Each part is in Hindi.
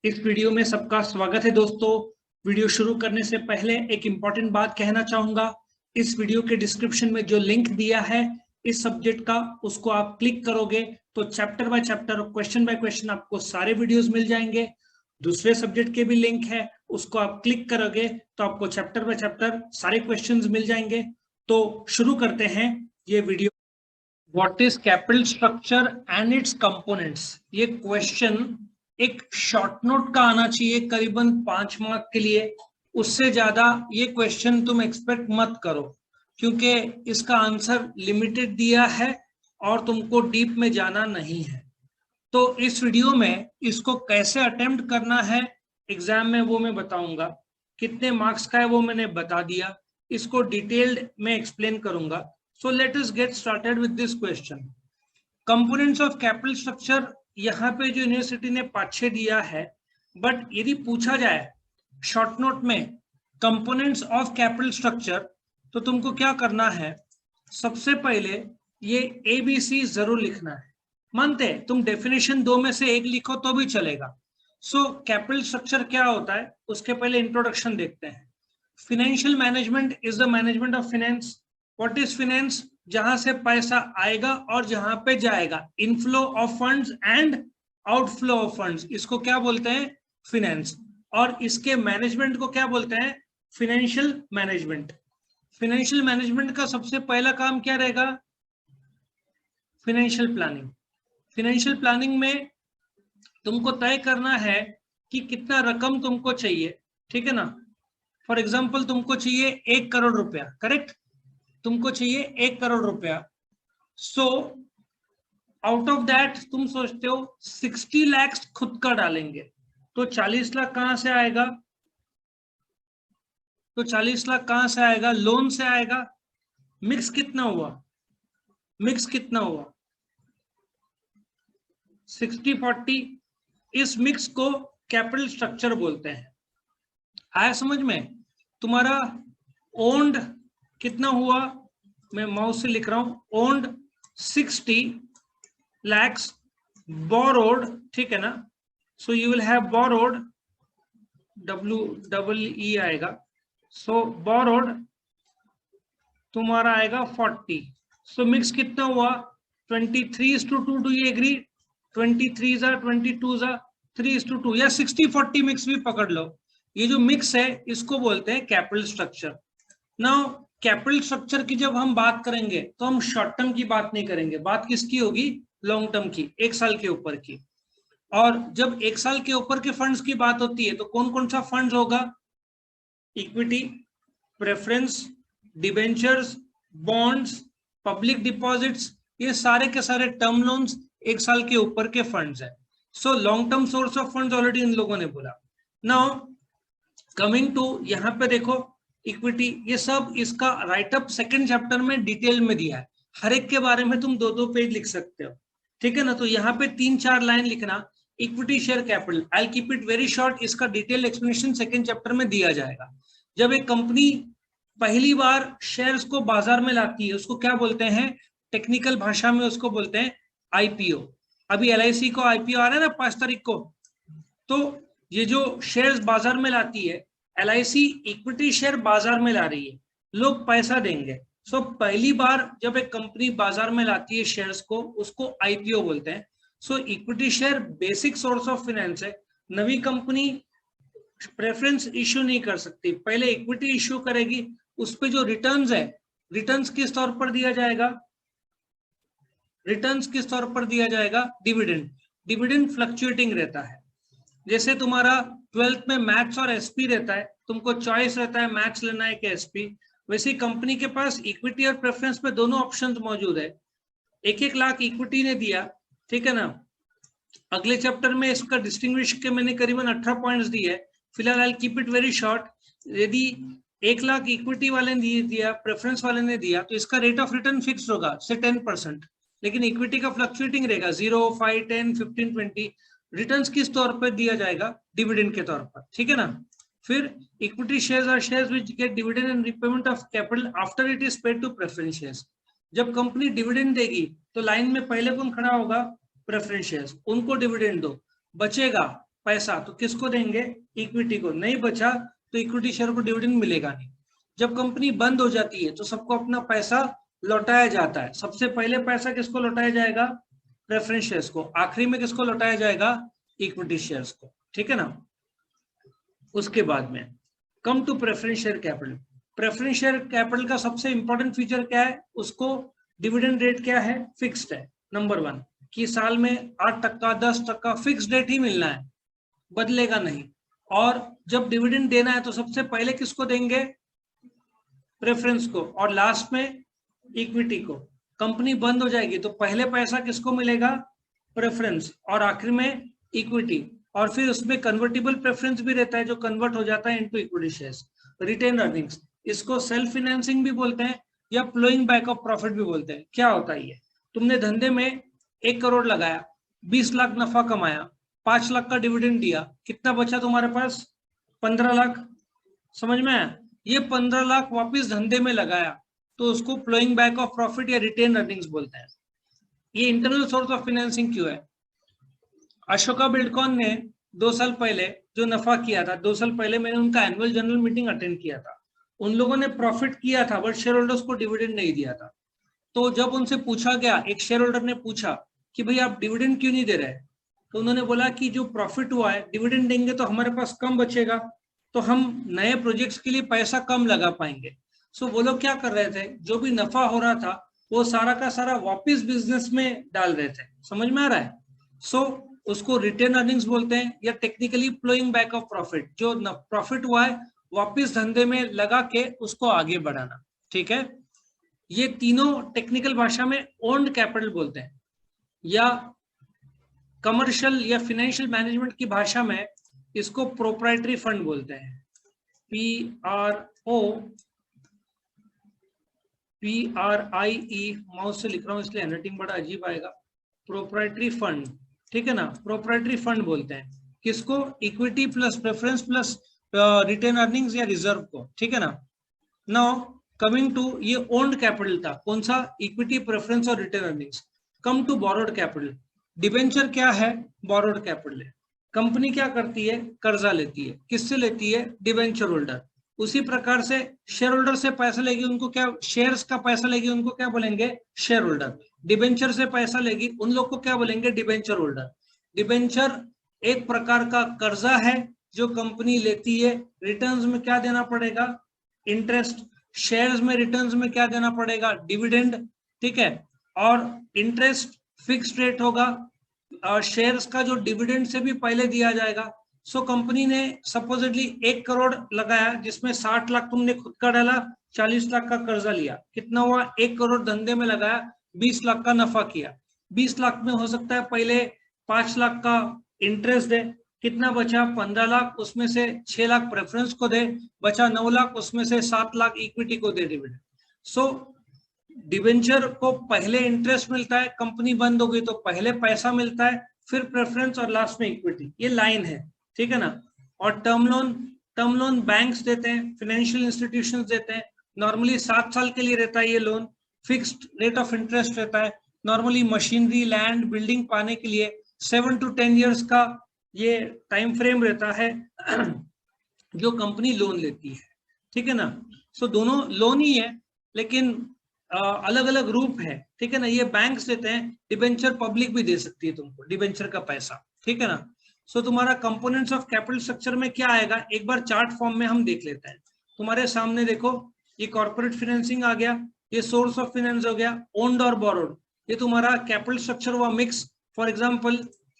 इस वीडियो में सबका स्वागत है दोस्तों। वीडियो शुरू करने से पहले एक इंपॉर्टेंट बात कहना चाहूंगा। इस वीडियो के डिस्क्रिप्शन में जो लिंक दिया है इस सब्जेक्ट का, उसको आप क्लिक करोगे तो चैप्टर बाय चैप्टर और क्वेश्चन बाय क्वेश्चन आपको सारे वीडियोस मिल जाएंगे। दूसरे सब्जेक्ट के भी लिंक है, उसको आप क्लिक करोगे तो आपको चैप्टर बाय चैप्टर सारे क्वेश्चंस मिल जाएंगे। तो शुरू करते हैं ये video. What is capital structure and it's components, ये क्वेश्चन एक शॉर्ट नोट का आना चाहिए, करीबन 5 मार्क के लिए। उससे ज्यादा ये क्वेश्चन तुम एक्सपेक्ट मत करो, क्योंकि इसका आंसर लिमिटेड दिया है और तुमको डीप में जाना नहीं है। तो इस वीडियो में इसको कैसे अटेम्प्ट करना है एग्जाम में वो मैं बताऊंगा। कितने मार्क्स का है वो मैंने बता दिया, इसको डिटेल्ड में एक्सप्लेन करूंगा। So let us get started with this question. Components of capital structure, यहाँ पे जो यूनिवर्सिटी ने 5-6 दिया है, बट यदि पूछा जाए शॉर्ट नोट में कंपोनेंट्स ऑफ कैपिटल स्ट्रक्चर, तो तुमको क्या करना है, सबसे पहले ये ABC जरूर लिखना है। मानते हैं तुम डेफिनेशन 2 में से एक लिखो तो भी चलेगा। सो कैपिटल स्ट्रक्चर क्या होता है उसके पहले इंट्रोडक्शन देखते हैं। Financial management is the management of finance. What is finance? जहां से पैसा आएगा और जहां पे जाएगा, inflow of funds and outflow of funds, इसको क्या बोलते हैं? फिनेंस। और इसके मैनेजमेंट को क्या बोलते हैं? Financial management. फिनेंशियल मैनेजमेंट का सबसे पहला काम क्या रहेगा? Financial planning. फिनेंशियल प्लानिंग में तुमको तय करना है कि कितना रकम तुमको चाहिए, ठीक है ना। फॉर एग्जाम्पल तुमको चाहिए 1 करोड़ रुपया, करेक्ट? तुमको चाहिए 1 करोड़ रुपया। सो आउट ऑफ दैट तुम सोचते हो 60 लाख खुद का डालेंगे, तो 40 लाख कहां से आएगा? तो 40 लाख कहां से आएगा? लोन से आएगा। मिक्स कितना हुआ? मिक्स कितना हुआ? 60-40। इस मिक्स को कैपिटल स्ट्रक्चर बोलते हैं। आया समझ में? तुम्हारा ओन्ड कितना हुआ? मैं माउस से लिख रहा हूं, ओन्ड 60 lakhs, borrowed, ठीक है ना। So you will have borrowed, WEE आएगा। सो borrowed तुम्हारा आएगा 40। सो मिक्स कितना हुआ? 23:2। Do you agree? 23 22 3:2 या 60-40 मिक्स भी पकड़ लो। ये जो मिक्स है इसको बोलते हैं capital structure. Now capital structure की जब हम बात करेंगे तो हम शॉर्ट टर्म की बात नहीं करेंगे, बात किसकी होगी? लॉन्ग टर्म की, 1 साल के ऊपर की। और जब 1 साल के ऊपर के फंड्स की बात होती है तो कौन कौन सा फंड्स होगा? Equity, preference, debentures, bonds, public deposits, ये सारे के सारे टर्म लोन्स 1 साल के ऊपर के फंड्स है। So long term source of funds already in लोगों ने बोला। नाउ कमिंग टू, यहाँ पे देखो इक्विटी, ये सब इसका राइटअप सेकंड चैप्टर में डिटेल में दिया है। हर एक के बारे में तुम 2-2 पेज लिख सकते हो, ठीक है ना। तो यहाँ पे 3-4 लाइन लिखना, equity share capital. I keep it very short, इसका डिटेल एक्सप्लेनेशन सेकंड चैप्टर में दिया जाएगा। जब एक कंपनी पहली बार शेयर्स को बाजार में लाती है उसको क्या बोलते हैं? टेक्निकल भाषा में उसको बोलते हैं IPO। अभी LIC को IPO आ रहा है ना 5 तारीख को। तो ये जो शेयर्स बाजार में लाती है, LIC इक्विटी शेयर बाजार में ला रही है, लोग पैसा देंगे। सो पहली बार जब एक कंपनी बाजार में लाती है शेयर्स को, उसको IPO बोलते हैं। So equity share basic source of finance है। नवी कंपनी प्रेफरेंस इश्यू नहीं कर सकती, पहले इक्विटी इश्यू करेगी। उस पे जो रिटर्न्स है, रिटर्न्स किस तौर पर दिया जाएगा? रिटर्न्स किस तौर पर दिया जाएगा? डिविडेंड। डिविडेंड फ्लक्चुएटिंग रहता है। जैसे तुम्हारा 12th में मैथ्स और SP रहता है, तुमको चॉइस रहता है मैथ्स लेना है कि SP, वैसे कंपनी के पास इक्विटी और प्रेफरेंस में दोनों ऑप्शंस मौजूद है। 1-1 लाख इक्विटी ने दिया, ठीक है ना। अगले चैप्टर में इसका डिस्टिंग्विश के मैंने करीबन 18 पॉइंट्स दिए है, फिलहाल I keep it very short. यदि 1 लाख इक्विटी वाले ने दिया, प्रेफरेंस वाले ने दिया, तो इसका रेट ऑफ रिटर्न फिक्स होगा से 10%, लेकिन इक्विटी का फ्लक्चुएटिंग रहेगा 0, 5, 10, 15, 20। रिटर्न्स किस तौर पर दिया जाएगा? डिविडेंड के तौर पर, ठीक है ना। फिर equity shares are shares which get dividend and repayment of capital after it is paid to preference shares. जब कंपनी डिविडेंड देगी तो लाइन में पहले कौन खड़ा होगा? प्रेफरेंस शेयर्स, उनको डिविडेंड दो, बचेगा पैसा तो किसको देंगे, इक्विटी को। नहीं बचा तो इक्विटी शेयर को डिविडेंड मिलेगा नहीं। जब कंपनी बंद हो जाती है तो सबको अपना पैसा लौटाया जाता है। सबसे पहले पैसा किसको लौटाया जाएगा, प्रेफरेंस शेयर्स को। आखिरी में किसको लौटाया जाएगा, इक्विटी शेयर्स को, ठीक है ना। उसके बाद में come to preference share capital. Preference share capital का सबसे इंपॉर्टेंट फीचर क्या है, उसको डिविडेंड रेट क्या है, फिक्स्ड है। नंबर 1 कि साल में 8%, 10% फिक्स्ड रेट ही मिलना है, बदलेगा नहीं। और जब डिविडेंड देना है तो सबसे पहले किसको देंगे, प्रेफरेंस को, और लास्ट में इक्विटी को। कंपनी बंद हो जाएगी तो पहले पैसा किसको मिलेगा, प्रेफरेंस, और आखिर में इक्विटी। और फिर उसमें कन्वर्टिबल प्रेफरेंस भी रहता है जो कन्वर्ट हो जाता है into equity shares. Retained earnings, इसको सेल्फ फाइनेंसिंग भी बोलते हैं या फ्लोइंग बैक ऑफ प्रॉफिट भी बोलते हैं। क्या होता है ये, तुमने धंधे में 1 करोड़ लगाया, 20 लाख नफा कमाया, 5 लाख का डिविडेंड दिया, कितना बचा तुम्हारे पास, 15 लाख। समझ में आया, ये 15 लाख वापिस धंधे में लगाया तो उसको फ्लोइंग बैक ऑफ प्रॉफिट या रिटेन अर्निंग्स बोलते हैं। ये इंटरनल सोर्स ऑफ फाइनेंसिंग क्यों है, अशोका बिल्डकॉन ने 2 साल पहले जो नफा किया था, 2 साल पहले मैंने उनका एनुअल जनरल मीटिंग अटेंड किया था। उन लोगों ने प्रॉफिट किया था बट शेयर होल्डर्स को डिविडेंड नहीं दिया था। तो जब उनसे पूछा गया, एक शेयर होल्डर ने पूछा कि भाई आप डिविडेंड क्यों नहीं दे रहे, तो उन्होंने बोला कि जो प्रॉफिट हुआ है, डिविडेंड देंगे तो हमारे पास कम बचेगा, तो हम नए प्रोजेक्ट्स के लिए पैसा कम लगा पाएंगे। सो वो लोग क्या कर रहे थे, जो भी नफा हो रहा था वो सारा का सारा वापिस बिजनेस में डाल रहे थे। समझ में आ रहा है। सो उसको रिटेन अर्निंग्स बोलते हैं या technically flowing back of profit. जो प्रॉफिट हुआ है वापिस धंधे में लगा के उसको आगे बढ़ाना, ठीक है। ये तीनों टेक्निकल भाषा में ओन्ड कैपिटल बोलते हैं, या कमर्शियल या फाइनेंशियल मैनेजमेंट की भाषा में इसको प्रोप्राइटरी फंड बोलते हैं। PRIE, माउस से लिख रहा हूं इसलिए हैंडराइटिंग बड़ा अजीब आएगा। प्रोप्राइटरी फंड, ठीक है ना, प्रोप्राइटरी फंड बोलते हैं किसको, equity plus preference plus retained earnings या रिजर्व को, ठीक है ना। नाउ कमिंग टू, ये ओन्ड कैपिटल था, कौन सा, इक्विटी, प्रेफरेंस और retained earnings. Come to borrowed capital. Debenture क्या है, बोरोड कैपिटल है। कंपनी क्या करती है, कर्जा लेती है, किससे लेती है, डिबेंचर होल्डर। उसी प्रकार से शेयर होल्डर से पैसा लेगी, उनको क्या, शेयर्स का पैसा लेगी, उनको क्या बोलेंगे, शेयर होल्डर। डिबेंचर से पैसा लेगी, उन लोग को क्या बोलेंगे, डिबेंचर होल्डर। डिबेंचर एक प्रकार का कर्जा है जो कंपनी लेती है। रिटर्न्स में क्या देना पड़ेगा, इंटरेस्ट। शेयर्स में रिटर्न्स में क्या देना पड़ेगा, डिविडेंड, ठीक है। और इंटरेस्ट फिक्स्ड रेट होगा, और शेयर्स का जो डिविडेंड से भी पहले दिया जाएगा। सो कंपनी ने सपोजिटली 1 करोड़ लगाया, जिसमें 60 लाख तुमने खुद का डाला, 40 लाख का कर्जा लिया, कितना हुआ, 1 करोड़ धंधे में लगाया, 20 लाख का नफा किया। 20 लाख में हो सकता है पहले 5 लाख का इंटरेस्ट दे, कितना बचा, 15 लाख, उसमें से 6 लाख प्रेफरेंस को दे, बचा 9 लाख, उसमें से 7 लाख इक्विटी को दे डिविडेंड। सो डिबेंचर को पहले इंटरेस्ट मिलता है, कंपनी बंद हो गई तो पहले पैसा मिलता है, फिर प्रेफरेंस और लास्ट में इक्विटी। ये लाइन है, ठीक है ना। और टर्म लोन बैंक्स देते हैं, फाइनेंशियल इंस्टीट्यूशंस देते हैं। नॉर्मली 7 साल के लिए रहता है ये loan, fixed rate of interest रहता है। नॉर्मली मशीनरी, लैंड, बिल्डिंग पाने के लिए 7 to 10 years का ये टाइम फ्रेम रहता है जो कंपनी लोन लेती है, ठीक है ना। सो दोनों लोन ही है, लेकिन अलग अलग रूप है, ठीक है ना। ये बैंक्स देते हैं, डिबेंचर पब्लिक भी दे सकती है तुमको डिबेंचर का पैसा, ठीक है ना। सो तुम्हारा कंपोनेंट्स ऑफ कैपिटल स्ट्रक्चर में क्या आएगा, एक बार चार्ट फॉर्म में हम देख लेते हैं। तुम्हारे सामने देखो, ये कॉर्पोरेट फाइनेंसिंग आ गया, ये सोर्स ऑफ फाइनेंस हो गया, ओन्ड और बोरोड। ये तुम्हारा कैपिटल स्ट्रक्चर हुआ मिक्स। फॉर एग्जांपल,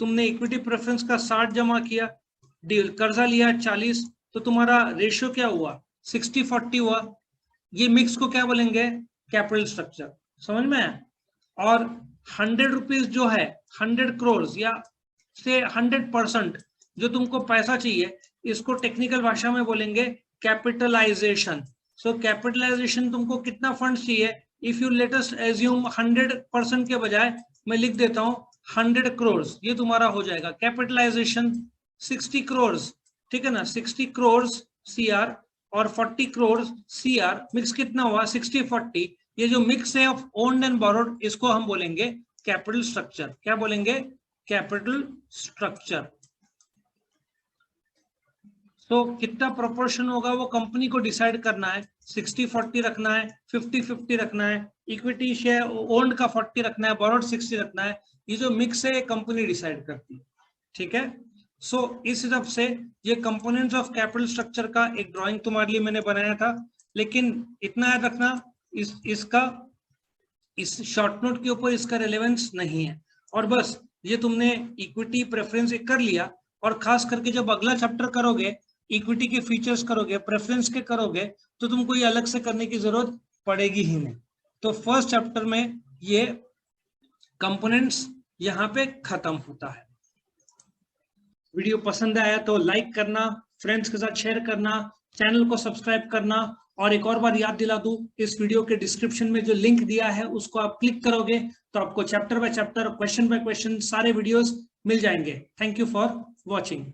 तुमने इक्विटी प्रेफरेंस का 60 जमा किया, कर्जा लिया 40, तो तुम्हारा रेशियो क्या हुआ, 60-40 हुआ। ये मिक्स को क्या बोलेंगे, कैपिटल स्ट्रक्चर। समझ में आया। और 100 रुपीज जो है, 100 करोड़ या से 100% जो तुमको पैसा चाहिए, इसको टेक्निकल भाषा में बोलेंगे कैपिटलाइजेशन। सो कैपिटलाइजेशन तुमको कितना फंड चाहिए, if you let us assume 100% के बजाय मैं लिख देता हूं 100 करोड़, ये तुम्हारा हो जाएगा कैपिटलाइजेशन 60 करोड़, ठीक है ना। 60 करोड़ CR और 40 करोड़ CR, मिक्स कितना हुआ, 60-40। ये जो मिक्स है ऑफ ओन्ड एंड बोरोड, इसको हम बोलेंगे कैपिटल स्ट्रक्चर। क्या बोलेंगे, कैपिटल स्ट्रक्चर। तो कितना प्रोपोर्शन होगा वो कंपनी को डिसाइड करना है, 60-40 रखना है, 50-50 रखना है, इक्विटी शेयर ओन्ड का 40 रखना है, बोरोड 60 रखना है। ये जो मिक्स है कंपनी डिसाइड करती है, ठीक है। सो इस हिसाब से ये कंपोनेंट्स ऑफ कैपिटल स्ट्रक्चर का एक ड्राइंग तुम्हारे लिए मैंने बनाया था, लेकिन इतना याद रखना इस शॉर्ट नोट के ऊपर इसका रिलेवेंस नहीं है। और बस ये तुमने इक्विटी प्रेफरेंस कर लिया, और खास करके जब अगला चैप्टर करोगे, इक्विटी के फीचर्स करोगे, प्रेफरेंस के करोगे, तो तुमको ये अलग से करने की जरूरत पड़ेगी ही नहीं। तो फर्स्ट चैप्टर में ये कंपोनेंट्स यहाँ पे खत्म होता है। वीडियो पसंद आया तो लाइक करना, फ्रेंड्स के साथ शेयर करना, चैनल को सब्सक्राइब करना। और एक और बार याद दिला दूं, इस वीडियो के डिस्क्रिप्शन में जो लिंक दिया है उसको आप क्लिक करोगे तो आपको chapter by chapter, question by question सारे वीडियोस मिल जाएंगे। Thank you for watching.